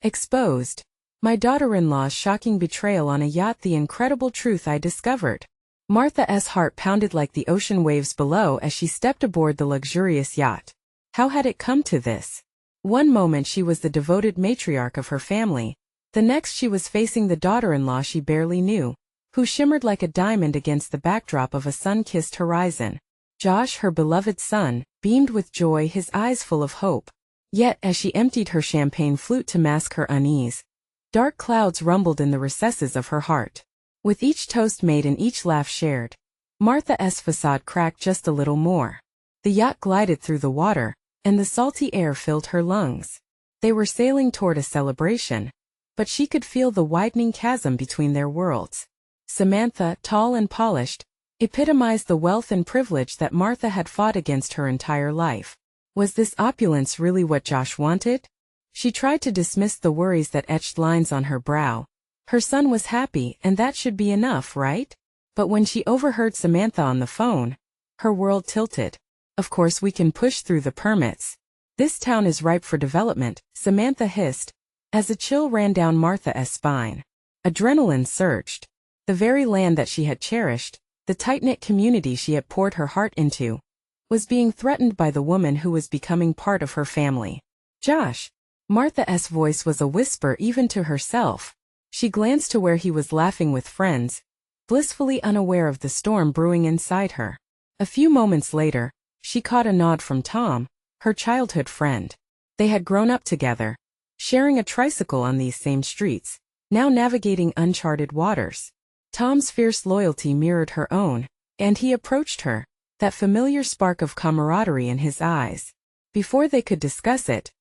Exposed. My daughter-in-law's shocking betrayal on a yacht. The incredible truth I discovered. Martha's heart pounded like the ocean waves below as she stepped aboard the luxurious yacht. How had it come to this? One moment she was the devoted matriarch of her family, the next she was facing the daughter-in-law she barely knew, who shimmered like a diamond against the backdrop of a sun-kissed horizon. Josh, her beloved son, beamed with joy, his eyes full of hope. Yet, as she emptied her champagne flute to mask her unease, dark clouds rumbled in the recesses of her heart. With each toast made and each laugh shared, Martha's facade cracked just a little more. The yacht glided through the water, and the salty air filled her lungs. They were sailing toward a celebration, but she could feel the widening chasm between their worlds. Samantha, tall and polished, epitomized the wealth and privilege that Martha had fought against her entire life. Was this opulence really what Josh wanted? She tried to dismiss the worries that etched lines on her brow. Her son was happy, and that should be enough, right? But when she overheard Samantha on the phone, her world tilted. Of course we can push through the permits. This town is ripe for development, Samantha hissed, as a chill ran down Martha's spine. Adrenaline surged. The very land that she had cherished, the tight-knit community she had poured her heart into, was being threatened by the woman who was becoming part of her family. Josh. Martha's voice was a whisper even to herself. She glanced to where he was laughing with friends, blissfully unaware of the storm brewing inside her. A few moments later, she caught a nod from Tom, her childhood friend. They had grown up together, sharing a tricycle on these same streets, now navigating uncharted waters. Tom's fierce loyalty mirrored her own, and he approached her, that familiar spark of camaraderie in his eyes. Before they could discuss it,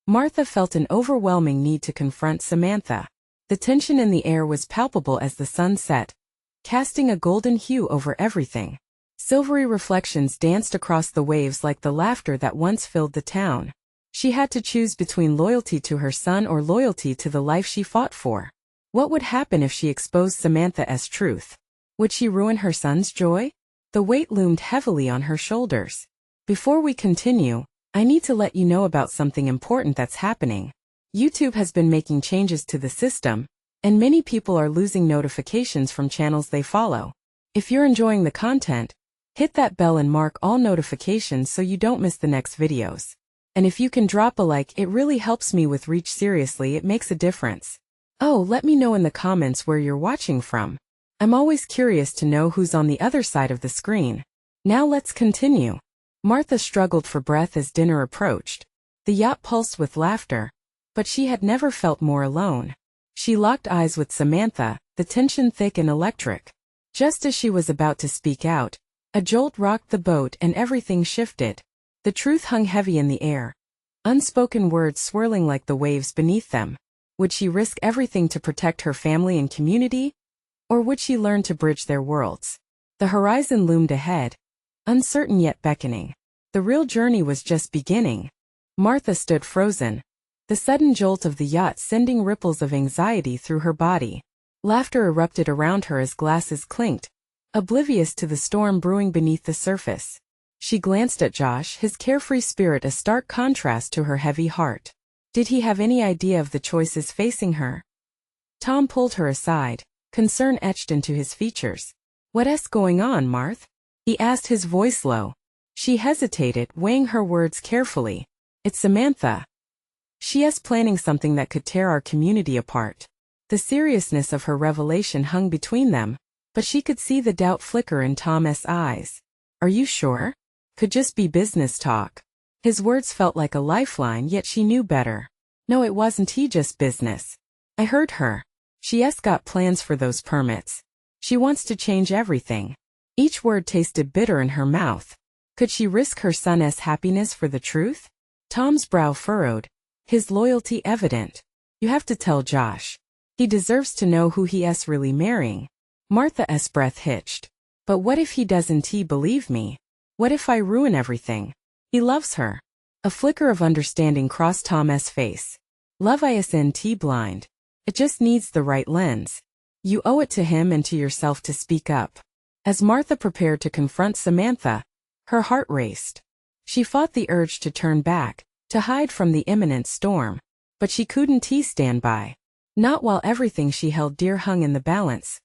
Martha felt an overwhelming need to confront Samantha. The tension in the air was palpable as the sun set, casting a golden hue over everything. Silvery reflections danced across the waves like the laughter that once filled the town. She had to choose between loyalty to her son or loyalty to the life she fought for. What would happen if she exposed Samantha's truth? Would she ruin her son's joy? The weight loomed heavily on her shoulders. Before we continue, I need to let you know about something important that's happening. YouTube has been making changes to the system, and many people are losing notifications from channels they follow. If you're enjoying the content, hit that bell and mark all notifications so you don't miss the next videos. And if you can drop a like, it really helps me with reach. Seriously, it makes a difference. Oh, let me know in the comments where you're watching from. I'm always curious to know who's on the other side of the screen. Now let's continue. Martha struggled for breath as dinner approached. The yacht pulsed with laughter, but she had never felt more alone. She locked eyes with Samantha, the tension thick and electric. Just as she was about to speak out, a jolt rocked the boat and everything shifted. The truth hung heavy in the air, unspoken words swirling like the waves beneath them. Would she risk everything to protect her family and community? Or would she learn to bridge their worlds? The horizon loomed ahead, uncertain yet beckoning. The real journey was just beginning. Martha stood frozen, the sudden jolt of the yacht sending ripples of anxiety through her body. Laughter erupted around her as glasses clinked, oblivious to the storm brewing beneath the surface. She glanced at Josh, his carefree spirit a stark contrast to her heavy heart. Did he have any idea of the choices facing her? Tom pulled her aside, concern etched into his features. "What's going on, Marth?" he asked, his voice low. She hesitated, weighing her words carefully. "It's Samantha. She's planning something that could tear our community apart." The seriousness of her revelation hung between them, but she could see the doubt flicker in Tom's eyes. "Are you sure? Could just be business talk." His words felt like a lifeline, yet she knew better. "No, it wasn't just business. I heard her. She's got plans for those permits. She wants to change everything." Each word tasted bitter in her mouth. Could she risk her son's happiness for the truth? Tom's brow furrowed, his loyalty evident. "You have to tell Josh. He deserves to know who he's really marrying." Martha's breath hitched. "But what if he doesn't believe me? What if I ruin everything? He loves her." A flicker of understanding crossed Tom's face. "Love isn't blind. It just needs the right lens. You owe it to him and to yourself to speak up." As Martha prepared to confront Samantha, her heart raced. She fought the urge to turn back, to hide from the imminent storm. but she couldn't stand by. Not while everything she held dear hung in the balance.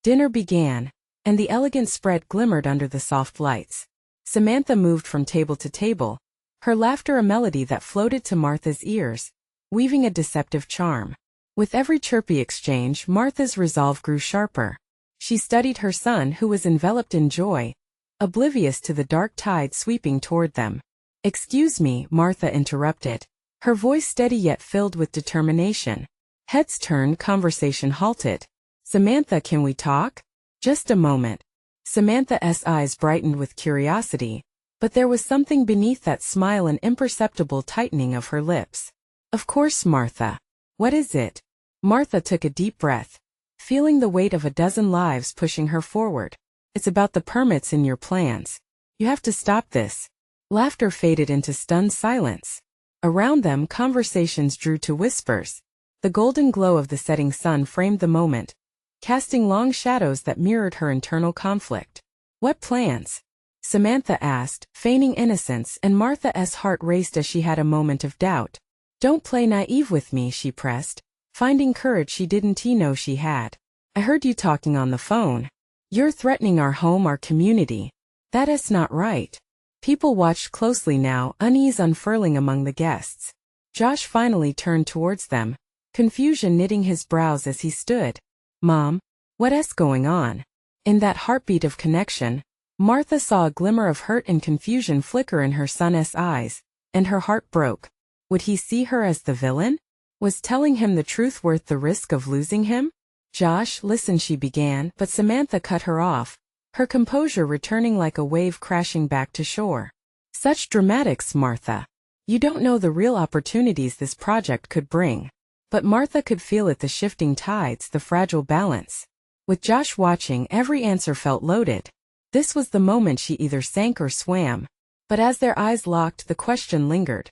Dinner began, and the elegant spread glimmered under the soft lights. Samantha moved from table to table, her laughter a melody that floated to Martha's ears, weaving a deceptive charm. With every chirpy exchange, Martha's resolve grew sharper. She studied her son, who was enveloped in joy, oblivious to the dark tide sweeping toward them. "Excuse me," Martha interrupted, her voice steady yet filled with determination. Heads turned, conversation halted. "Samantha, can we talk?" "Just a moment." Samantha's eyes brightened with curiosity, but there was something beneath that smile, an imperceptible tightening of her lips. "Of course, Martha. What is it?" Martha took a deep breath, feeling the weight of a dozen lives pushing her forward. "It's about the permits in your plans. You have to stop this." Laughter faded into stunned silence. Around them, conversations drew to whispers. The golden glow of the setting sun framed the moment, casting long shadows that mirrored her internal conflict. "What plans?" Samantha asked, feigning innocence, and Martha's heart raced as she had a moment of doubt. "Don't play naive with me," she pressed, finding courage she didn't know she had. "I heard you talking on the phone. You're threatening our home, our community. That's not right." People watched closely now, unease unfurling among the guests. Josh finally turned towards them, confusion knitting his brows as he stood. "Mom, what's going on?" In that heartbeat of connection, Martha saw a glimmer of hurt and confusion flicker in her son's eyes, and her heart broke. Would he see her as the villain? Was telling him the truth worth the risk of losing him? "Josh, listen," she began, but Samantha cut her off, her composure returning like a wave crashing back to shore. "Such dramatics, Martha. You don't know the real opportunities this project could bring." But Martha could feel it, the shifting tides, the fragile balance. With Josh watching, every answer felt loaded. This was the moment she either sank or swam. But as their eyes locked, the question lingered.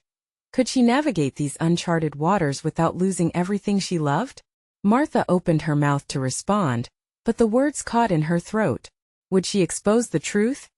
Could she navigate these uncharted waters without losing everything she loved? Martha opened her mouth to respond, but the words caught in her throat. Would she expose the truth?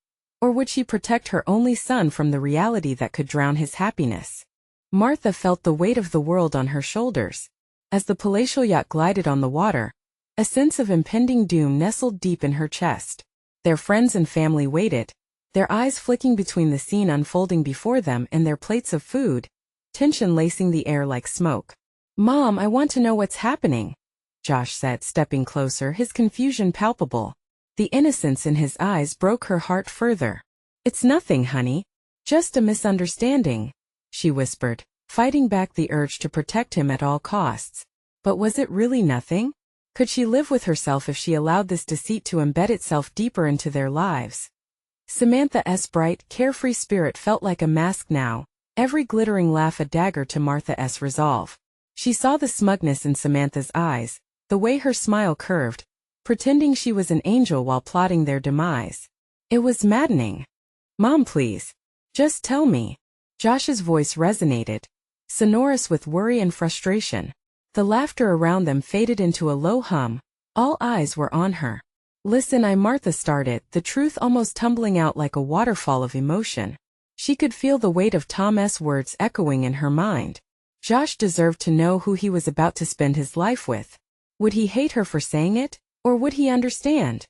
Or would she protect her only son from the reality that could drown his happiness? Martha felt the weight of the world on her shoulders. As the palatial yacht glided on the water, a sense of impending doom nestled deep in her chest. Their friends and family waited, their eyes flicking between the scene unfolding before them and their plates of food, tension lacing the air like smoke. "Mom, I want to know what's happening," Josh said, stepping closer, his confusion palpable. The innocence in his eyes broke her heart further. "It's nothing, honey. Just a misunderstanding," she whispered, fighting back the urge to protect him at all costs. But was it really nothing? Could she live with herself if she allowed this deceit to embed itself deeper into their lives? Samantha's bright, carefree spirit felt like a mask now, every glittering laugh a dagger to Martha's resolve. She saw the smugness in Samantha's eyes, the way her smile curved, pretending she was an angel while plotting their demise. It was maddening. "Mom, please. Just tell me." Josh's voice resonated, sonorous with worry and frustration. The laughter around them faded into a low hum. All eyes were on her. "Listen, Martha started, the truth almost tumbling out like a waterfall of emotion. She could feel the weight of Tom's words echoing in her mind. Josh deserved to know who he was about to spend his life with. Would he hate her for saying it, or would he understand?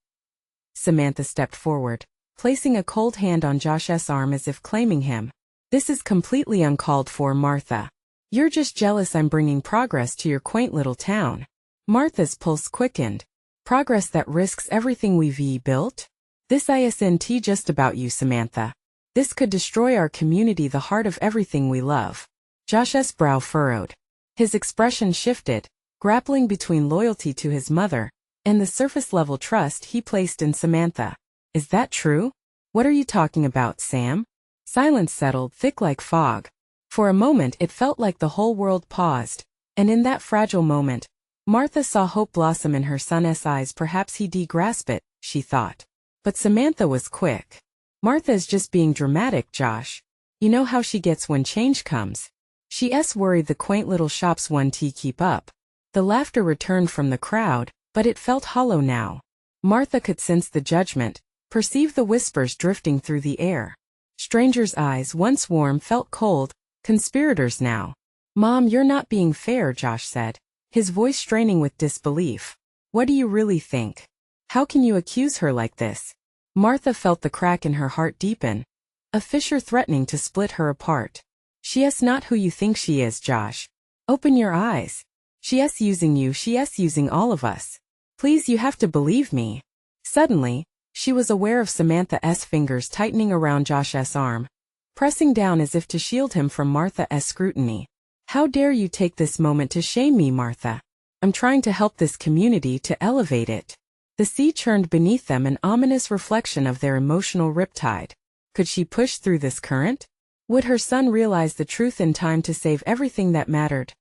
Samantha stepped forward, placing a cold hand on Josh's arm as if claiming him. "This is completely uncalled for, Martha. You're just jealous I'm bringing progress to your quaint little town." Martha's pulse quickened. "Progress that risks everything we've built? This isn't just about you, Samantha. This could destroy our community, the heart of everything we love." Josh's brow furrowed. His expression shifted, grappling between loyalty to his mother and the surface-level trust he placed in Samantha. "Is that true? What are you talking about, Sam?" Silence settled, thick like fog. For a moment it felt like the whole world paused, and in that fragile moment, Martha saw hope blossom in her son's eyes. Perhaps he'd grasp it, she thought. But Samantha was quick. "Martha's just being dramatic, Josh. You know how she gets when change comes." She's worried the quaint little shops won't keep up. The laughter returned from the crowd, but it felt hollow now. Martha could sense the judgment, perceive the whispers drifting through the air. Strangers' eyes, once warm, felt cold, conspirators now. Mom, you're not being fair, Josh said, his voice straining with disbelief. What do you really think? How can you accuse her like this? Martha felt the crack in her heart deepen, a fissure threatening to split her apart. She's not who you think she is, Josh. Open your eyes. She's using you, she's using all of us. Please, you have to believe me. Suddenly, she was aware of Samantha's fingers tightening around Josh's arm, pressing down as if to shield him from Martha's scrutiny. How dare you take this moment to shame me, Martha? I'm trying to help this community, to elevate it. The sea churned beneath them, an ominous reflection of their emotional riptide. Could she push through this current? Would her son realize the truth in time to save everything that mattered?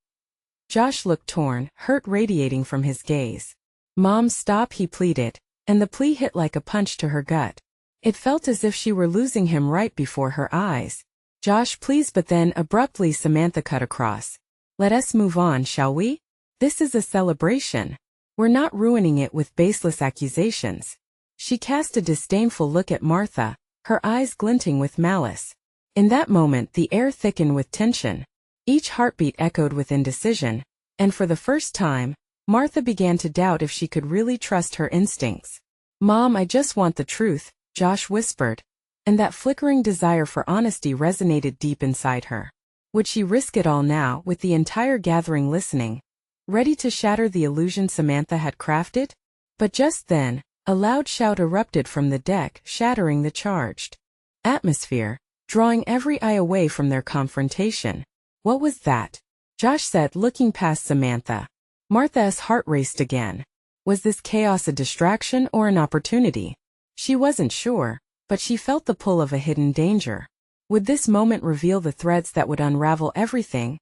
Josh looked torn, hurt radiating from his gaze. Mom, stop, he pleaded, and the plea hit like a punch to her gut. It felt as if she were losing him right before her eyes. Josh, please, but then abruptly Samantha cut across. Let us move on, shall we? This is a celebration. We're not ruining it with baseless accusations. She cast a disdainful look at Martha, her eyes glinting with malice. In that moment the air thickened with tension. Each heartbeat echoed with indecision, and for the first time, Martha began to doubt if she could really trust her instincts. Mom, I just want the truth, Josh whispered, and that flickering desire for honesty resonated deep inside her. Would she risk it all now, with the entire gathering listening, ready to shatter the illusion Samantha had crafted? But just then, a loud shout erupted from the deck, shattering the charged atmosphere, drawing every eye away from their confrontation. What was that? Josh said, looking past Samantha. Martha's heart raced again. Was this chaos a distraction or an opportunity? She wasn't sure, but she felt the pull of a hidden danger. Would this moment reveal the threads that would unravel everything?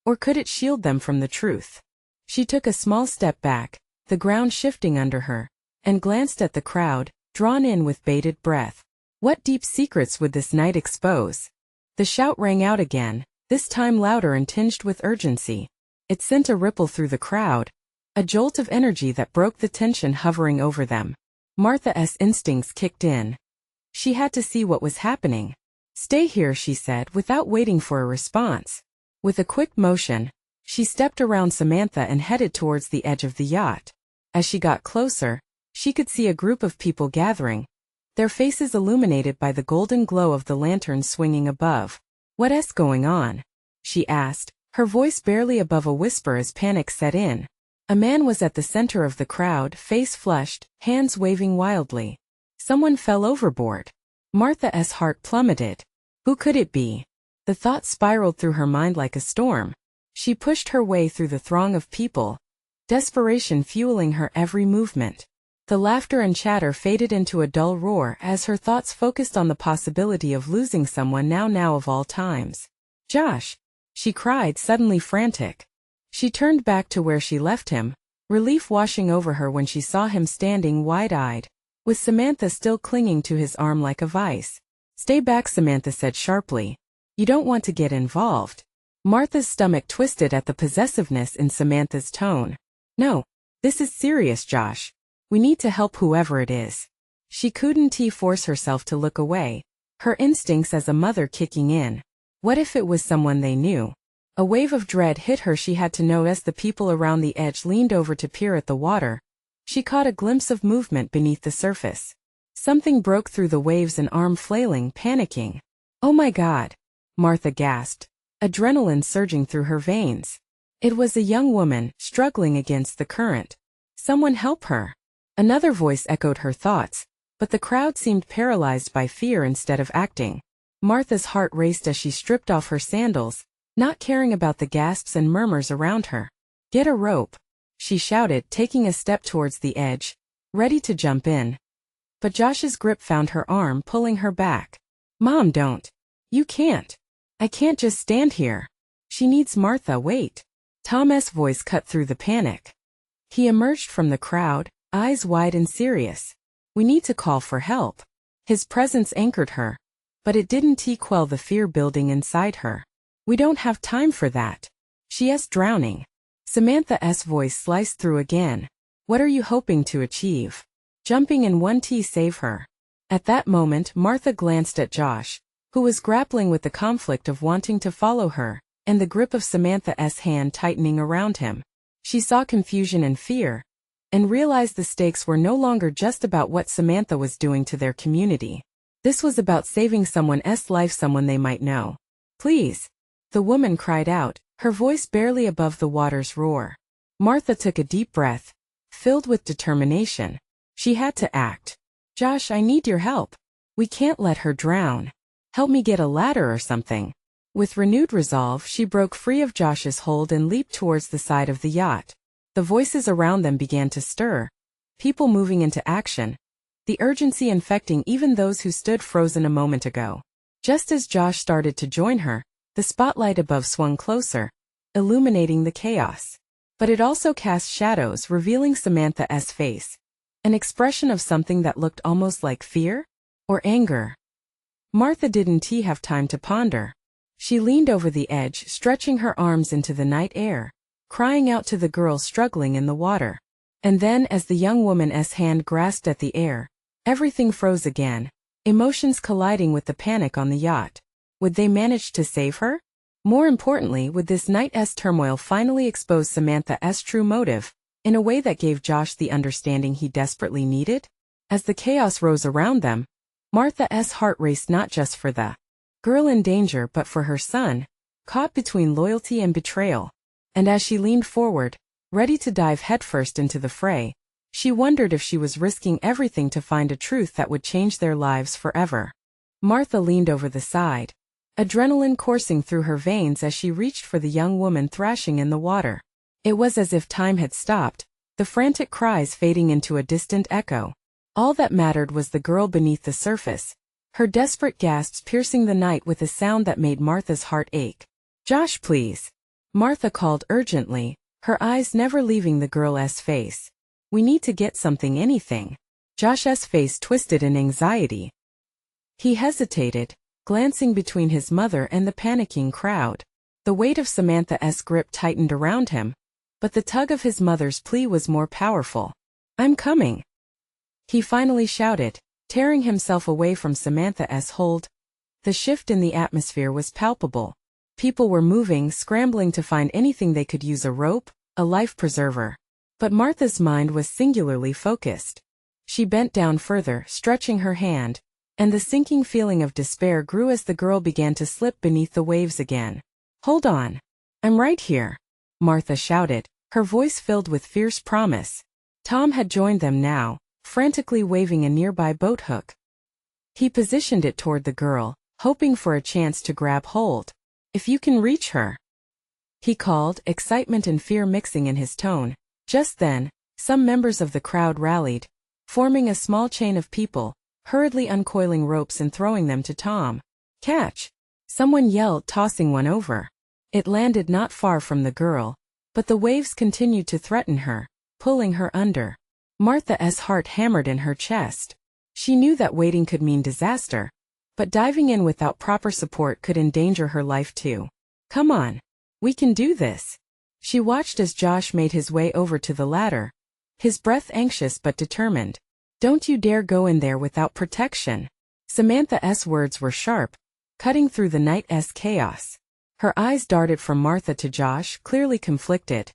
Or could it shield them from the truth? She took a small step back, the ground shifting under her, and glanced at the crowd, drawn in with bated breath. What deep secrets would this night expose? The shout rang out again, this time louder and tinged with urgency. It sent a ripple through the crowd, a jolt of energy that broke the tension hovering over them. Martha's instincts kicked in. She had to see what was happening. Stay here, she said, without waiting for a response. With a quick motion, she stepped around Samantha and headed towards the edge of the yacht. As she got closer, she could see a group of people gathering, their faces illuminated by the golden glow of the lanterns swinging above. What's going on? She asked, her voice barely above a whisper as panic set in. A man was at the center of the crowd, face flushed, hands waving wildly. Someone fell overboard. Martha's heart plummeted. Who could it be? The thought spiraled through her mind like a storm. She pushed her way through the throng of people, desperation fueling her every movement. The laughter and chatter faded into a dull roar as her thoughts focused on the possibility of losing someone now of all times. Josh! She cried, suddenly frantic. She turned back to where she left him, relief washing over her when she saw him standing wide-eyed, with Samantha still clinging to his arm like a vice. Stay back, Samantha said sharply. You don't want to get involved. Martha's stomach twisted at the possessiveness in Samantha's tone. No, this is serious, Josh. We need to help whoever it is. She couldn't force herself to look away, her instincts as a mother kicking in. What if it was someone they knew? A wave of dread hit her. She had to know. As the people around the edge leaned over to peer at the water, she caught a glimpse of movement beneath the surface. Something broke through the waves, an arm flailing, panicking. Oh my God! Martha gasped, adrenaline surging through her veins. It was a young woman, struggling against the current. Someone help her! Another voice echoed her thoughts, but the crowd seemed paralyzed by fear instead of acting. Martha's heart raced as she stripped off her sandals, not caring about the gasps and murmurs around her. Get a rope, she shouted, taking a step towards the edge, ready to jump in. But Josh's grip found her arm, pulling her back. Mom, don't. You can't. I can't just stand here. She needs Martha. Wait. Tom's voice cut through the panic. He emerged from the crowd, eyes wide and serious. We need to call for help. His presence anchored her, but it didn't quell the fear building inside her. We don't have time for that. She's drowning. Samantha's voice sliced through again. What are you hoping to achieve? Jumping in one save her. At that moment, Martha glanced at Josh, who was grappling with the conflict of wanting to follow her, and the grip of Samantha's hand tightening around him. She saw confusion and fear, and realized the stakes were no longer just about what Samantha was doing to their community. This was about saving someone's life, someone they might know. "Please," the woman cried out, her voice barely above the water's roar. Martha took a deep breath, filled with determination. She had to act. "Josh, I need your help. We can't let her drown. Help me get a ladder or something." With renewed resolve, she broke free of Josh's hold and leaped towards the side of the yacht. The voices around them began to stir, people moving into action, the urgency infecting even those who stood frozen a moment ago. Just as Josh started to join her, the spotlight above swung closer, illuminating the chaos. But it also cast shadows, revealing Samantha's face, an expression of something that looked almost like fear or anger. Martha didn't have time to ponder. She leaned over the edge, stretching her arms into the night air, crying out to the girl struggling in the water. And then, as the young woman's hand grasped at the air, everything froze again, emotions colliding with the panic on the yacht. Would they manage to save her? More importantly, would this night's turmoil finally expose Samantha's true motive, in a way that gave Josh the understanding he desperately needed? As the chaos rose around them, Martha's heart raced, not just for the girl in danger but for her son, caught between loyalty and betrayal. And as she leaned forward, ready to dive headfirst into the fray, she wondered if she was risking everything to find a truth that would change their lives forever. Martha leaned over the side, adrenaline coursing through her veins as she reached for the young woman thrashing in the water. It was as if time had stopped, the frantic cries fading into a distant echo. All that mattered was the girl beneath the surface, her desperate gasps piercing the night with a sound that made Martha's heart ache. "Josh, please," Martha called urgently, her eyes never leaving the girl's face. "We need to get something, anything." Josh's face twisted in anxiety. He hesitated, glancing between his mother and the panicking crowd. The weight of Samantha's grip tightened around him, but the tug of his mother's plea was more powerful. "I'm coming," he finally shouted, tearing himself away from Samantha's hold. The shift in the atmosphere was palpable. People were moving, scrambling to find anything they could use, a rope, a life preserver. But Martha's mind was singularly focused. She bent down further, stretching her hand, and the sinking feeling of despair grew as the girl began to slip beneath the waves again. "Hold on. I'm right here," Martha shouted, her voice filled with fierce promise. Tom had joined them now, frantically waving a nearby boat hook. He positioned it toward the girl, hoping for a chance to grab hold. "If you can reach her," he called, excitement and fear mixing in his tone. Just then, some members of the crowd rallied, forming a small chain of people, hurriedly uncoiling ropes and throwing them to Tom. "Catch!" someone yelled, tossing one over. It landed not far from the girl, but the waves continued to threaten her, pulling her under. Martha's heart hammered in her chest. She knew that waiting could mean disaster, but diving in without proper support could endanger her life too. "Come on. We can do this." She watched as Josh made his way over to the ladder, his breath anxious but determined. "Don't you dare go in there without protection." Samantha's words were sharp, cutting through the night's chaos. Her eyes darted from Martha to Josh, clearly conflicted.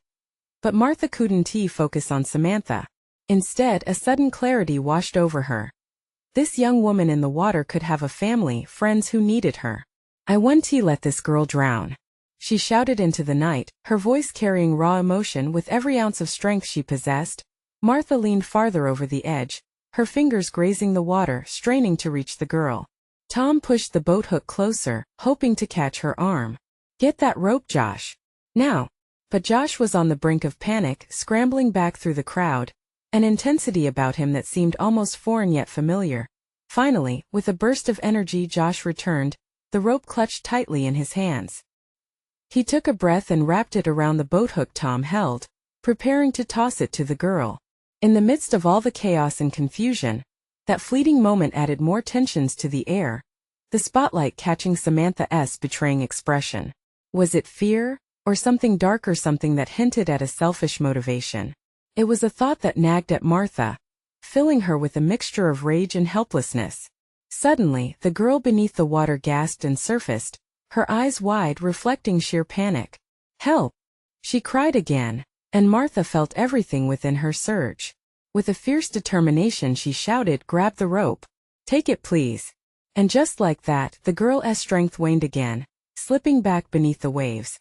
But Martha couldn't focus on Samantha. Instead, a sudden clarity washed over her. This young woman in the water could have a family, friends who needed her. "I won't let this girl drown," she shouted into the night, her voice carrying raw emotion with every ounce of strength she possessed. Martha leaned farther over the edge, her fingers grazing the water, straining to reach the girl. Tom pushed the boat hook closer, hoping to catch her arm. "Get that rope, Josh. Now." But Josh was on the brink of panic, scrambling back through the crowd, an intensity about him that seemed almost foreign yet familiar. Finally, with a burst of energy, Josh returned, the rope clutched tightly in his hands. He took a breath and wrapped it around the boat hook Tom held, preparing to toss it to the girl. In the midst of all the chaos and confusion, that fleeting moment added more tensions to the air, the spotlight catching Samantha's betraying expression. Was it fear, or something darker, something that hinted at a selfish motivation? It was a thought that nagged at Martha, filling her with a mixture of rage and helplessness. Suddenly, the girl beneath the water gasped and surfaced, her eyes wide, reflecting sheer panic. "Help!" she cried again, and Martha felt everything within her surge. With a fierce determination she shouted, "Grab the rope. Take it, please." And just like that, the girl's strength waned again, slipping back beneath the waves.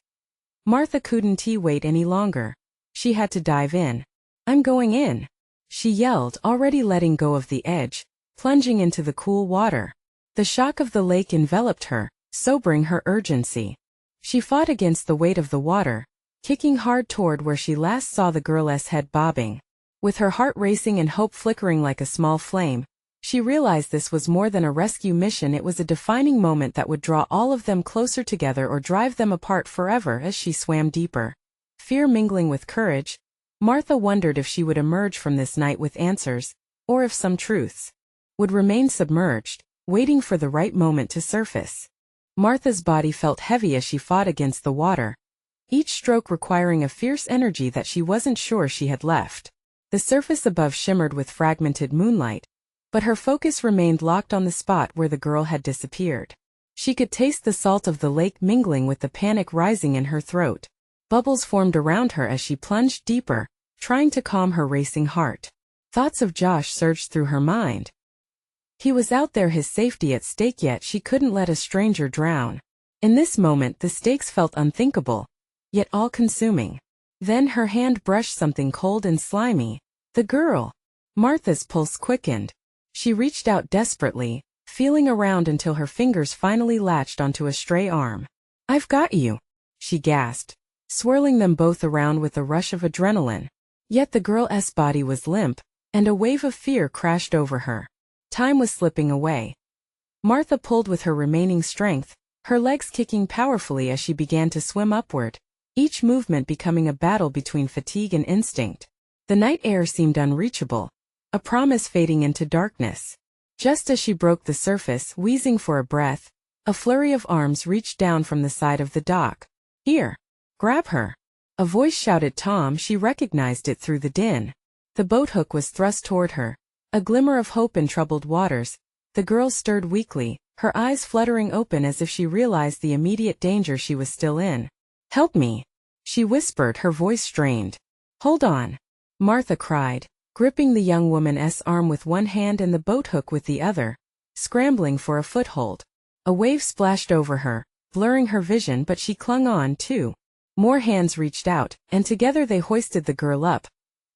Martha couldn't wait any longer. She had to dive in. "I'm going in," she yelled, already letting go of the edge, plunging into the cool water. The shock of the lake enveloped her, sobering her urgency. She fought against the weight of the water, kicking hard toward where she last saw the girl's head bobbing. With her heart racing and hope flickering like a small flame, she realized this was more than a rescue mission. It was a defining moment that would draw all of them closer together or drive them apart forever. As she swam deeper, fear mingling with courage, Martha wondered if she would emerge from this night with answers, or if some truths would remain submerged, waiting for the right moment to surface. Martha's body felt heavy as she fought against the water, each stroke requiring a fierce energy that she wasn't sure she had left. The surface above shimmered with fragmented moonlight, but her focus remained locked on the spot where the girl had disappeared. She could taste the salt of the lake mingling with the panic rising in her throat. Bubbles formed around her as she plunged deeper, trying to calm her racing heart. Thoughts of Josh surged through her mind. He was out there, his safety at stake, yet she couldn't let a stranger drown. In this moment the stakes felt unthinkable, yet all-consuming. Then her hand brushed something cold and slimy. The girl! Martha's pulse quickened. She reached out desperately, feeling around until her fingers finally latched onto a stray arm. "I've got you," she gasped, swirling them both around with a rush of adrenaline. Yet the girl's body was limp, and a wave of fear crashed over her. Time was slipping away. Martha pulled with her remaining strength, her legs kicking powerfully as she began to swim upward, each movement becoming a battle between fatigue and instinct. The night air seemed unreachable, a promise fading into darkness. Just as she broke the surface, wheezing for a breath, a flurry of arms reached down from the side of the dock. "Here! Grab her!" A voice shouted Tom. She recognized it through the din. The boat hook was thrust toward her, a glimmer of hope in troubled waters. The girl stirred weakly, her eyes fluttering open as if she realized the immediate danger she was still in. "Help me," she whispered, her voice strained. "Hold on," Martha cried, gripping the young woman's arm with one hand and the boat hook with the other, scrambling for a foothold. A wave splashed over her, blurring her vision, but she clung on too. More hands reached out, and together they hoisted the girl up,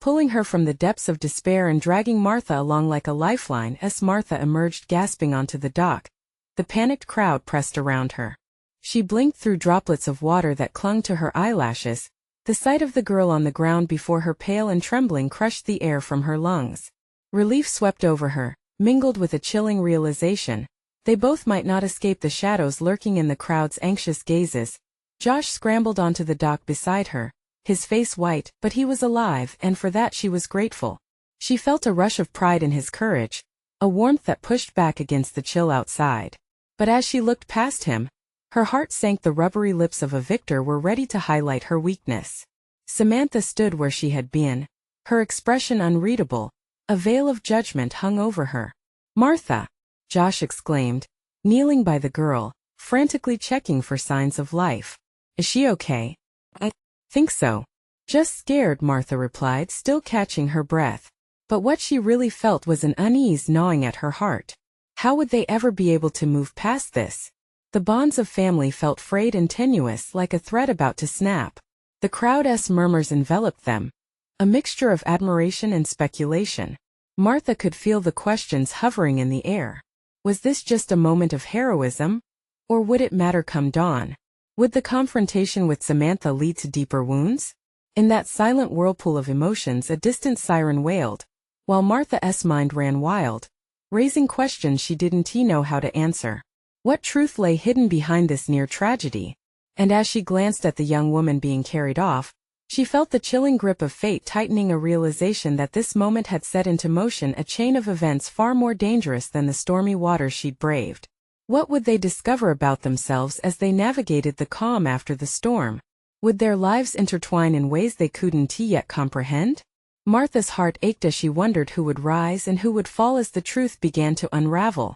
pulling her from the depths of despair and dragging Martha along like a lifeline. As Martha emerged gasping onto the dock, the panicked crowd pressed around her. She blinked through droplets of water that clung to her eyelashes. The sight of the girl on the ground before her, pale and trembling, crushed the air from her lungs. Relief swept over her, mingled with a chilling realization. They both might not escape the shadows lurking in the crowd's anxious gazes. Josh scrambled onto the dock beside her, his face white, but he was alive, and for that she was grateful. She felt a rush of pride in his courage, a warmth that pushed back against the chill outside. But as she looked past him, her heart sank. The rubbery lips of a victor were ready to highlight her weakness. Samantha stood where she had been, her expression unreadable. A veil of judgment hung over her. "Martha!" Josh exclaimed, kneeling by the girl, frantically checking for signs of life. "Is she okay?" "I think so. Just scared," Martha replied, still catching her breath. But what she really felt was an unease gnawing at her heart. How would they ever be able to move past this? The bonds of family felt frayed and tenuous, like a thread about to snap. The crowd's murmurs enveloped them, a mixture of admiration and speculation. Martha could feel the questions hovering in the air. Was this just a moment of heroism? Or would it matter come dawn? Would the confrontation with Samantha lead to deeper wounds? In that silent whirlpool of emotions, a distant siren wailed, while Martha's mind ran wild, raising questions she didn't know how to answer. What truth lay hidden behind this near tragedy? And as she glanced at the young woman being carried off, she felt the chilling grip of fate tightening, a realization that this moment had set into motion a chain of events far more dangerous than the stormy waters she'd braved. What would they discover about themselves as they navigated the calm after the storm? Would their lives intertwine in ways they couldn't yet comprehend? Martha's heart ached as she wondered who would rise and who would fall as the truth began to unravel.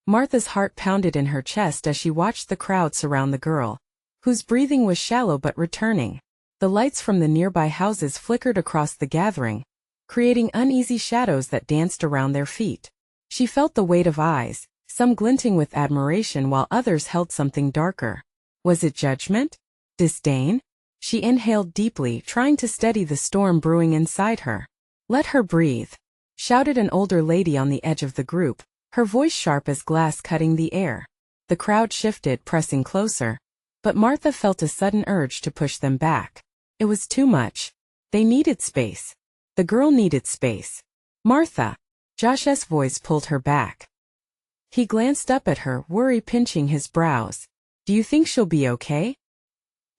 Martha's heart pounded in her chest as she watched the crowd surround the girl, whose breathing was shallow but returning. The lights from the nearby houses flickered across the gathering, creating uneasy shadows that danced around their feet. She felt the weight of eyes, some glinting with admiration while others held something darker. Was it judgment? Disdain? She inhaled deeply, trying to steady the storm brewing inside her. "Let her breathe," shouted an older lady on the edge of the group, her voice sharp as glass cutting the air. The crowd shifted, pressing closer, but Martha felt a sudden urge to push them back. It was too much. They needed space. The girl needed space. "Martha!" Josh's voice pulled her back. He glanced up at her, worry pinching his brows. "Do you think she'll be okay?"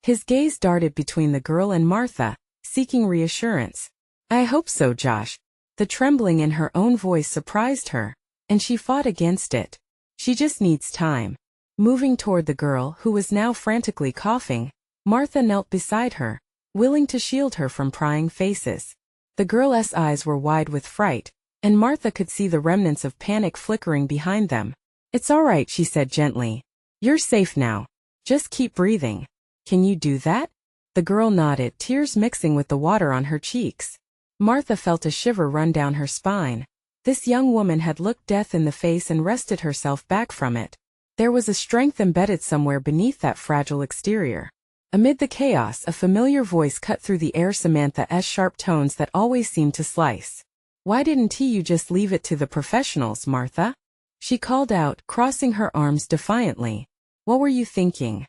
His gaze darted between the girl and Martha, seeking reassurance. "I hope so, Josh." The trembling in her own voice surprised her, and she fought against it. "She just needs time." Moving toward the girl, who was now frantically coughing, Martha knelt beside her, willing to shield her from prying faces. The girl's eyes were wide with fright, and Martha could see the remnants of panic flickering behind them. "It's all right," she said gently. "You're safe now. Just keep breathing." "Can you do that?" The girl nodded, tears mixing with the water on her cheeks. Martha felt a shiver run down her spine. This young woman had looked death in the face and wrested herself back from it. There was a strength embedded somewhere beneath that fragile exterior. Amid the chaos, a familiar voice cut through the air, Samantha's sharp tones that always seemed to slice. "Why didn't you just leave it to the professionals, Martha?" she called out, crossing her arms defiantly. "What were you thinking?"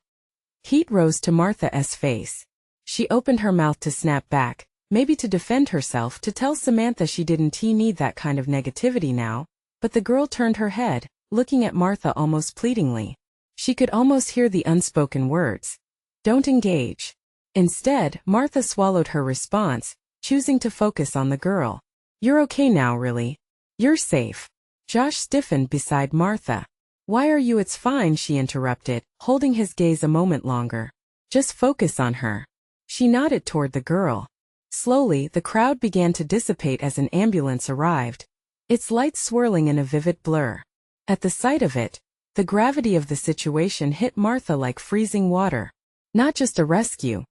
Heat rose to Martha's face. She opened her mouth to snap back, maybe to defend herself, to tell Samantha she didn't need that kind of negativity now, but the girl turned her head, looking at Martha almost pleadingly. She could almost hear the unspoken words. "Don't engage." Instead, Martha swallowed her response, choosing to focus on the girl. "You're okay now, really. You're safe." Josh stiffened beside Martha. "Why are you?" "It's fine," she interrupted, holding his gaze a moment longer. "Just focus on her." She nodded toward the girl. Slowly, the crowd began to dissipate as an ambulance arrived, its lights swirling in a vivid blur. At the sight of it, the gravity of the situation hit Martha like freezing water. Not just a rescue.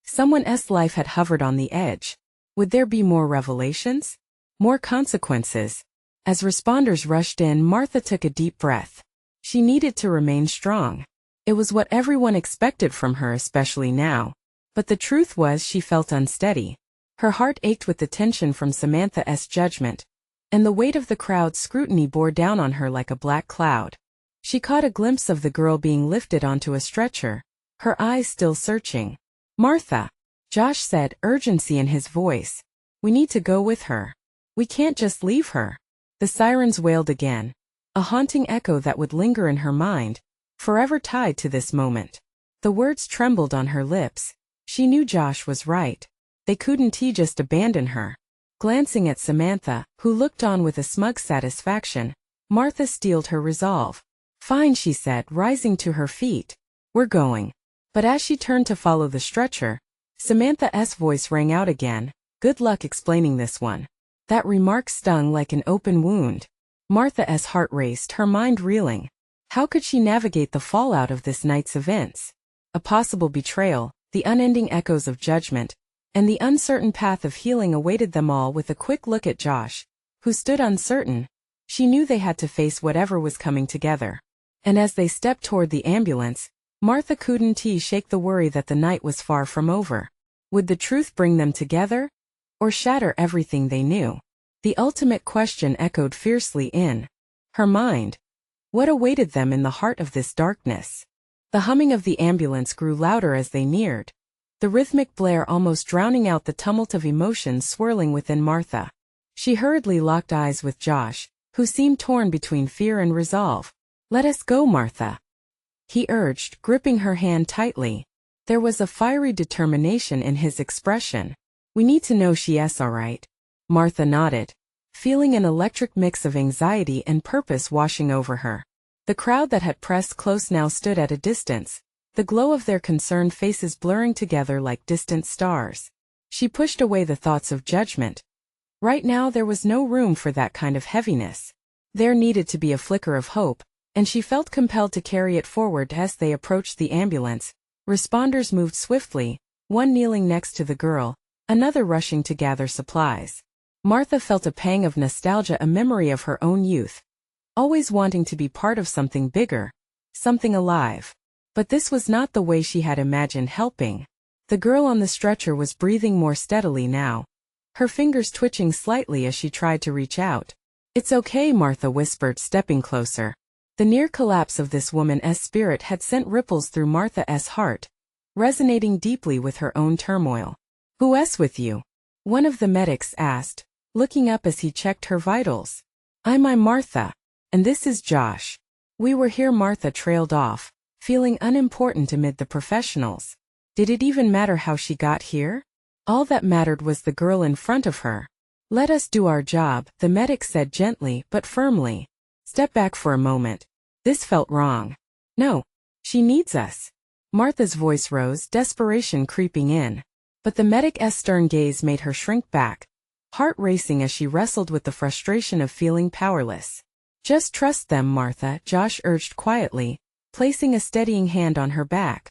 Someone's life had hovered on the edge. Would there be more revelations? More consequences? As responders rushed in, Martha took a deep breath. She needed to remain strong. It was what everyone expected from her, especially now. But the truth was, she felt unsteady. Her heart ached with the tension from Samantha's judgment, and the weight of the crowd's scrutiny bore down on her like a black cloud. She caught a glimpse of the girl being lifted onto a stretcher, her eyes still searching. "Martha," Josh said, urgency in his voice. "We need to go with her. We can't just leave her." The sirens wailed again, a haunting echo that would linger in her mind, forever tied to this moment. The words trembled on her lips. She knew Josh was right. They couldn't just abandon her. Glancing at Samantha, who looked on with a smug satisfaction, Martha steeled her resolve. "Fine," she said, rising to her feet. "We're going." But as she turned to follow the stretcher, Samantha's voice rang out again. "Good luck explaining this one." That remark stung like an open wound. Martha's heart raced, her mind reeling. How could she navigate the fallout of this night's events? A possible betrayal, the unending echoes of judgment, and the uncertain path of healing awaited them all. With a quick look at Josh, who stood uncertain, she knew they had to face whatever was coming together. And as they stepped toward the ambulance, Martha couldn't shake the worry that the night was far from over. Would the truth bring them together, or shatter everything they knew? The ultimate question echoed fiercely in her mind. What awaited them in the heart of this darkness? The humming of the ambulance grew louder as they neared, the rhythmic blare almost drowning out the tumult of emotions swirling within Martha. She hurriedly locked eyes with Josh, who seemed torn between fear and resolve. "Let us go, Martha," he urged, gripping her hand tightly. There was a fiery determination in his expression. "We need to know she's all right." Martha nodded, feeling an electric mix of anxiety and purpose washing over her. The crowd that had pressed close now stood at a distance, the glow of their concerned faces blurring together like distant stars. She pushed away the thoughts of judgment. Right now there was no room for that kind of heaviness. There needed to be a flicker of hope, and she felt compelled to carry it forward as they approached the ambulance. Responders moved swiftly, one kneeling next to the girl, another rushing to gather supplies. Martha felt a pang of nostalgia, a memory of her own youth, always wanting to be part of something bigger, something alive. But this was not the way she had imagined helping. The girl on the stretcher was breathing more steadily now, her fingers twitching slightly as she tried to reach out. "It's okay," Martha whispered, stepping closer. The near collapse of this woman's spirit had sent ripples through Martha's heart, resonating deeply with her own turmoil. "Who's with you?" one of the medics asked, looking up as he checked her vitals. I'm Martha. And this is Josh. We were here." Martha trailed off, feeling unimportant amid the professionals. Did it even matter how she got here? All that mattered was the girl in front of her. "Let us do our job," the medic said gently but firmly. "Step back for a moment. This felt wrong." "No. She needs us." Martha's voice rose, desperation creeping in. But the medic's stern gaze made her shrink back, heart racing as she wrestled with the frustration of feeling powerless. "Just trust them, Martha," Josh urged quietly, placing a steadying hand on her back.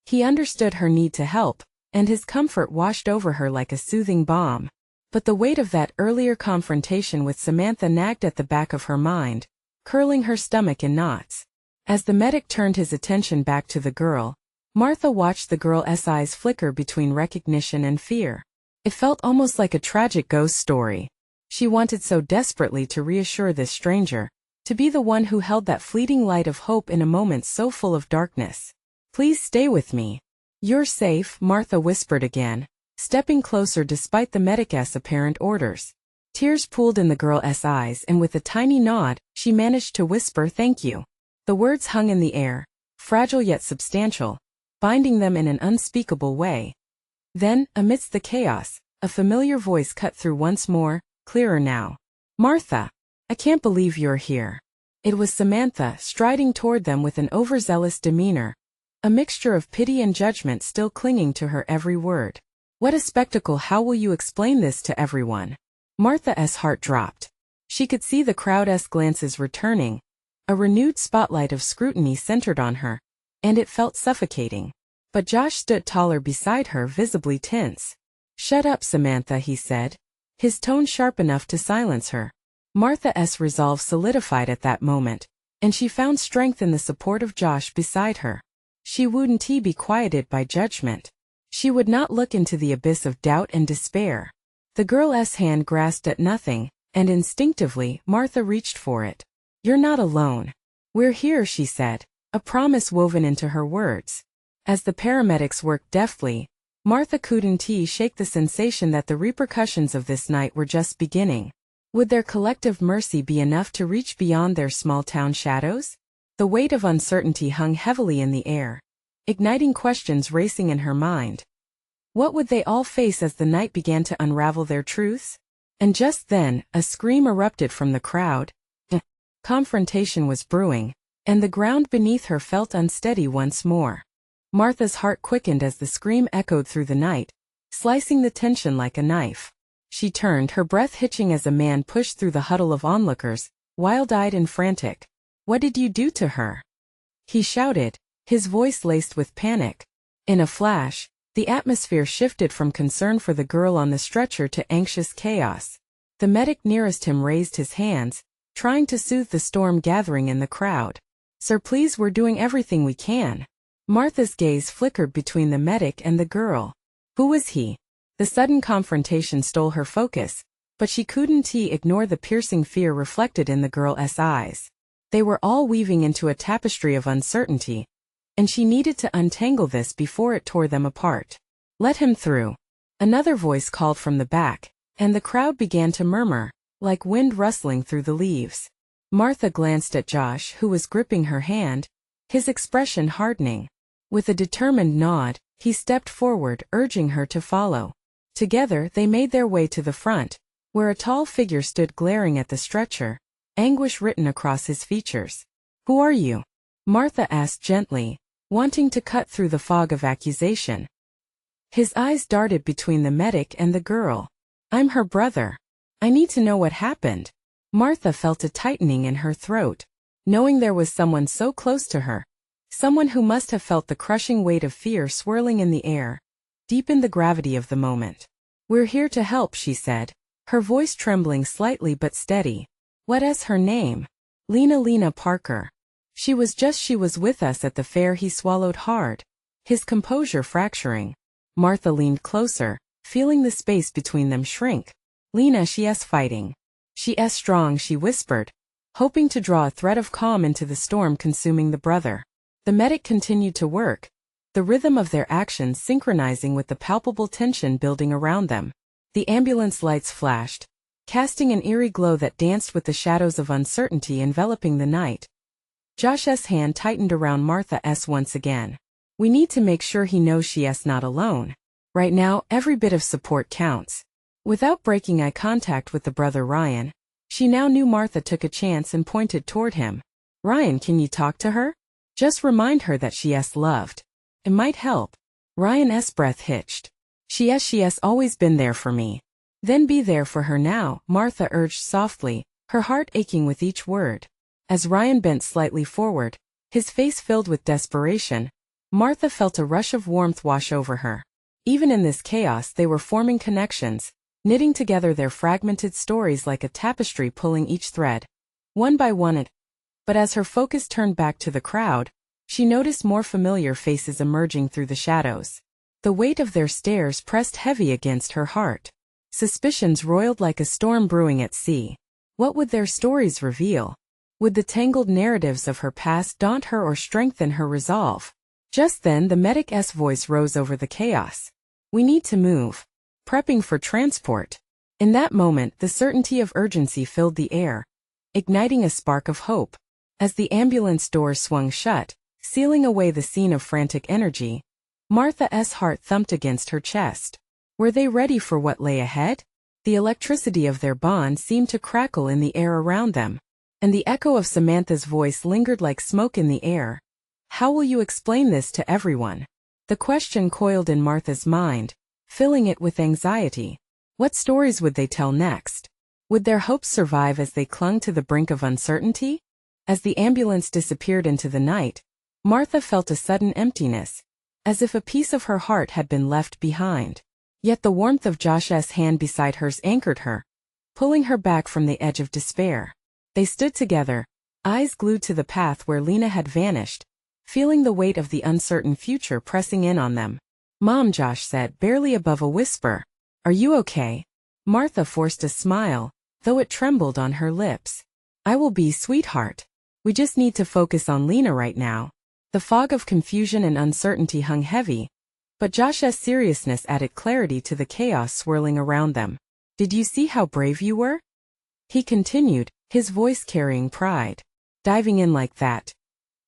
He understood her need to help, and his comfort washed over her like a soothing balm. But the weight of that earlier confrontation with Samantha nagged at the back of her mind, curling her stomach in knots. As the medic turned his attention back to the girl, Martha watched the girl's eyes flicker between recognition and fear. It felt almost like a tragic ghost story. She wanted so desperately to reassure this stranger, to be the one who held that fleeting light of hope in a moment so full of darkness. "Please stay with me. You're safe," Martha whispered again, stepping closer despite the medic's apparent orders. Tears pooled in the girl's eyes, and with a tiny nod, she managed to whisper, "Thank you." The words hung in the air, fragile yet substantial, binding them in an unspeakable way. Then, amidst the chaos, a familiar voice cut through once more, clearer now. "Martha, I can't believe you're here." It was Samantha, striding toward them with an overzealous demeanor, a mixture of pity and judgment still clinging to her every word. "What a spectacle! How will you explain this to everyone?" Martha's heart dropped. She could see the crowd's glances returning, a renewed spotlight of scrutiny centered on her, and it felt suffocating. But Josh stood taller beside her, visibly tense. "Shut up, Samantha," he said, his tone sharp enough to silence her. Martha's resolve solidified at that moment, and she found strength in the support of Josh beside her. She wouldn't be quieted by judgment. She would not look into the abyss of doubt and despair. The girl's hand grasped at nothing, and instinctively, Martha reached for it. "You're not alone. We're here," she said, a promise woven into her words. As the paramedics worked deftly, Martha couldn't shake the sensation that the repercussions of this night were just beginning. Would their collective mercy be enough to reach beyond their small-town shadows? The weight of uncertainty hung heavily in the air, igniting questions racing in her mind. What would they all face as the night began to unravel their truths? And just then, a scream erupted from the crowd. Confrontation was brewing, and the ground beneath her felt unsteady once more. Martha's heart quickened as the scream echoed through the night, slicing the tension like a knife. She turned, her breath hitching as a man pushed through the huddle of onlookers, wild-eyed and frantic. "What did you do to her?" he shouted, his voice laced with panic. In a flash, the atmosphere shifted from concern for the girl on the stretcher to anxious chaos. The medic nearest him raised his hands, trying to soothe the storm gathering in the crowd. "Sir, please, we're doing everything we can." Martha's gaze flickered between the medic and the girl. Who was he? The sudden confrontation stole her focus, but she couldn't ignore the piercing fear reflected in the girl's eyes. They were all weaving into a tapestry of uncertainty, and she needed to untangle this before it tore them apart. "Let him through." Another voice called from the back, and the crowd began to murmur, like wind rustling through the leaves. Martha glanced at Josh, who was gripping her hand, his expression hardening. With a determined nod, he stepped forward, urging her to follow. Together, they made their way to the front, where a tall figure stood glaring at the stretcher, anguish written across his features. "Who are you?" Martha asked gently, wanting to cut through the fog of accusation. His eyes darted between the medic and the girl. "I'm her brother. I need to know what happened." Martha felt a tightening in her throat. knowing there was someone so close to her. Someone who must have felt the crushing weight of fear swirling in the air, deepened the gravity of the moment. "We're here to help," she said, her voice trembling slightly but steady. "What is her name?" Lena Parker. She was with us at the fair." He swallowed hard, his composure fracturing. Martha leaned closer, feeling the space between them shrink. "Lena, she's fighting. She's strong," she whispered, hoping to draw a thread of calm into the storm consuming the brother. The medic continued to work, the rhythm of their actions synchronizing with the palpable tension building around them. The ambulance lights flashed, casting an eerie glow that danced with the shadows of uncertainty enveloping the night. Josh's hand tightened around Martha's once again. "We need to make sure he knows she's not alone. Right now, every bit of support counts." Without breaking eye contact with the brother Ryan, she now knew Martha took a chance and pointed toward him. "Ryan, can you talk to her? Just remind her that she's loved. It might help." Ryan's breath hitched. She's always been there for me." "Then be there for her now," Martha urged softly, her heart aching with each word. As Ryan bent slightly forward, his face filled with desperation, Martha felt a rush of warmth wash over her. Even in this chaos they were forming connections, knitting together their fragmented stories like a tapestry, pulling each thread, one by one. But as her focus turned back to the crowd, she noticed more familiar faces emerging through the shadows. The weight of their stares pressed heavy against her heart. Suspicions roiled like a storm brewing at sea. What would their stories reveal? Would the tangled narratives of her past daunt her or strengthen her resolve? Just then the medic's voice rose over the chaos. "We need to move. Prepping for transport." In that moment the certainty of urgency filled the air, igniting a spark of hope. As the ambulance doors swung shut, sealing away the scene of frantic energy, Martha's heart thumped against her chest. Were they ready for what lay ahead? The electricity of their bond seemed to crackle in the air around them, and the echo of Samantha's voice lingered like smoke in the air. "How will you explain this to everyone?" The question coiled in Martha's mind, filling it with anxiety. What stories would they tell next? Would their hopes survive as they clung to the brink of uncertainty? As the ambulance disappeared into the night, Martha felt a sudden emptiness, as if a piece of her heart had been left behind. Yet the warmth of Josh's hand beside hers anchored her, pulling her back from the edge of despair. They stood together, eyes glued to the path where Lena had vanished, feeling the weight of the uncertain future pressing in on them. "Mom," Josh said, barely above a whisper. "Are you okay?" Martha forced a smile, though it trembled on her lips. "I will be, sweetheart. We just need to focus on Lena right now." The fog of confusion and uncertainty hung heavy, but Josh's seriousness added clarity to the chaos swirling around them. "Did you see how brave you were?" he continued, his voice carrying pride. "Diving in like that.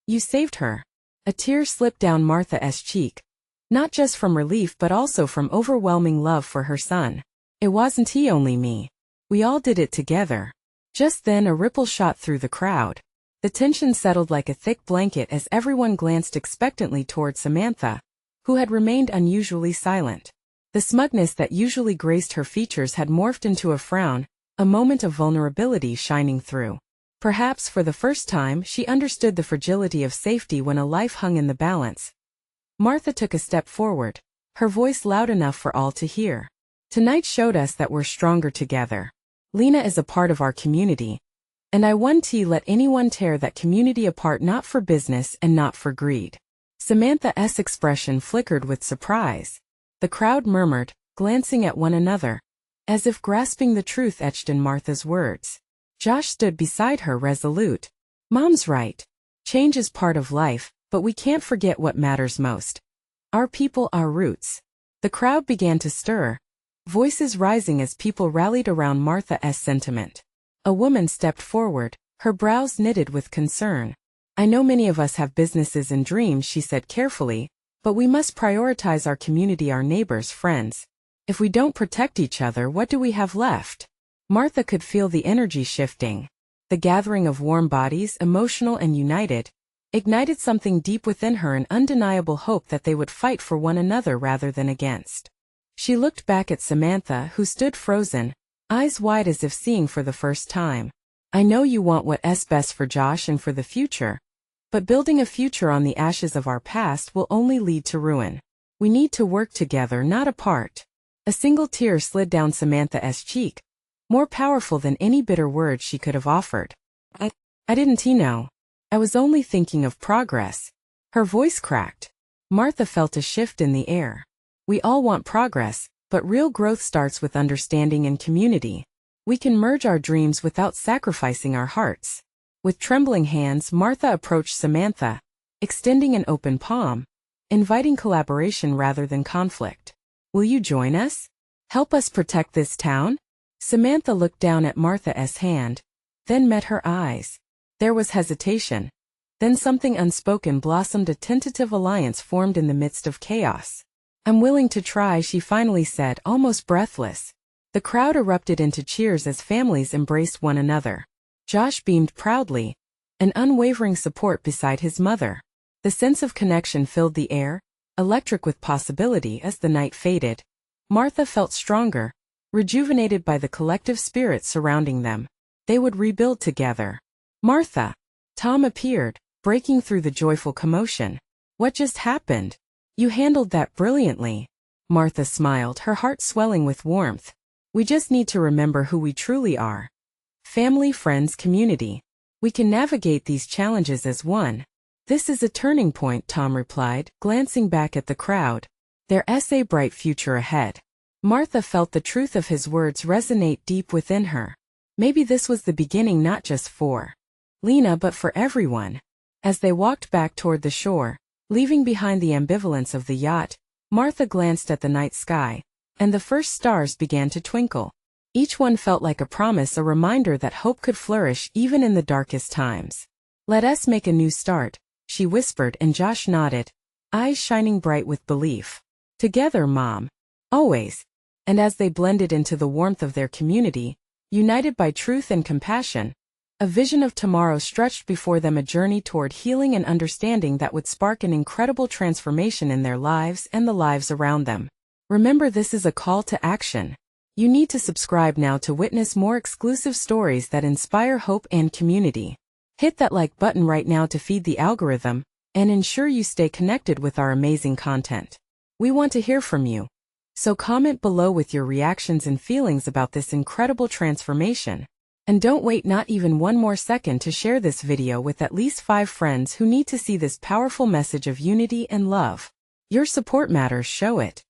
You saved her." A tear slipped down Martha's cheek, not just from relief but also from overwhelming love for her son. "It wasn't only me. We all did it together." Just then a ripple shot through the crowd. The tension settled like a thick blanket as everyone glanced expectantly toward Samantha, who had remained unusually silent. The smugness that usually graced her features had morphed into a frown, a moment of vulnerability shining through. Perhaps for the first time she understood the fragility of safety when a life hung in the balance. Martha took a step forward, her voice loud enough for all to hear. "Tonight showed us that we're stronger together. Lena is a part of our community, and I won't let anyone tear that community apart, not for business and not for greed." Samantha's expression flickered with surprise. The crowd murmured, glancing at one another, as if grasping the truth etched in Martha's words. Josh stood beside her, resolute. "Mom's right. Change is part of life, but we can't forget what matters most. Our people, our roots." The crowd began to stir, voices rising as people rallied around Martha's sentiment. A woman stepped forward, her brows knitted with concern. "I know many of us have businesses and dreams," she said carefully, "but we must prioritize our community, our neighbors, friends. If we don't protect each other, what do we have left?" Martha could feel the energy shifting. The gathering of warm bodies, emotional and united, ignited something deep within her, an undeniable hope that they would fight for one another rather than against. She looked back at Samantha, who stood frozen, eyes wide as if seeing for the first time. I know you want what's best for Josh and for the future, but building a future on the ashes of our past will only lead to ruin. We need to work together, not apart. A single tear slid down Samantha's cheek, more powerful than any bitter words she could have offered. I didn't know. I was only thinking of progress. Her voice cracked. Martha felt a shift in the air. We all want progress, but real growth starts with understanding and community. We can merge our dreams without sacrificing our hearts. With trembling hands, Martha approached Samantha, extending an open palm, inviting collaboration rather than conflict. Will you join us? Help us protect this town? Samantha looked down at Martha's hand, then met her eyes. There was hesitation. Then something unspoken blossomed, a tentative alliance formed in the midst of chaos. I'm willing to try, she finally said, almost breathless. The crowd erupted into cheers as families embraced one another. Josh beamed proudly, an unwavering support beside his mother. The sense of connection filled the air, electric with possibility. As the night faded, Martha felt stronger, rejuvenated by the collective spirit surrounding them. They would rebuild together. Martha! Tom appeared, breaking through the joyful commotion. What just happened? You handled that brilliantly. Martha smiled, her heart swelling with warmth. We just need to remember who we truly are. Family, friends, community. We can navigate these challenges as one. This is a turning point, Tom replied, glancing back at the crowd. There's a bright future ahead. Martha felt the truth of his words resonate deep within her. Maybe this was the beginning, not just for Lena but for everyone. As they walked back toward the shore, leaving behind the ambivalence of the yacht, Martha glanced at the night sky, and the first stars began to twinkle. Each one felt like a promise, a reminder that hope could flourish even in the darkest times. Let us make a new start, she whispered, and Josh nodded, eyes shining bright with belief. Together, Mom. Always. And as they blended into the warmth of their community, united by truth and compassion, a vision of tomorrow stretched before them, a journey toward healing and understanding that would spark an incredible transformation in their lives and the lives around them. Remember, this is a call to action. You need to subscribe now to witness more exclusive stories that inspire hope and community. Hit that like button right now to feed the algorithm, and ensure you stay connected with our amazing content. We want to hear from you. So comment below with your reactions and feelings about this incredible transformation. And don't wait not even one more second to share this video with at least 5 friends who need to see this powerful message of unity and love. Your support matters, show it.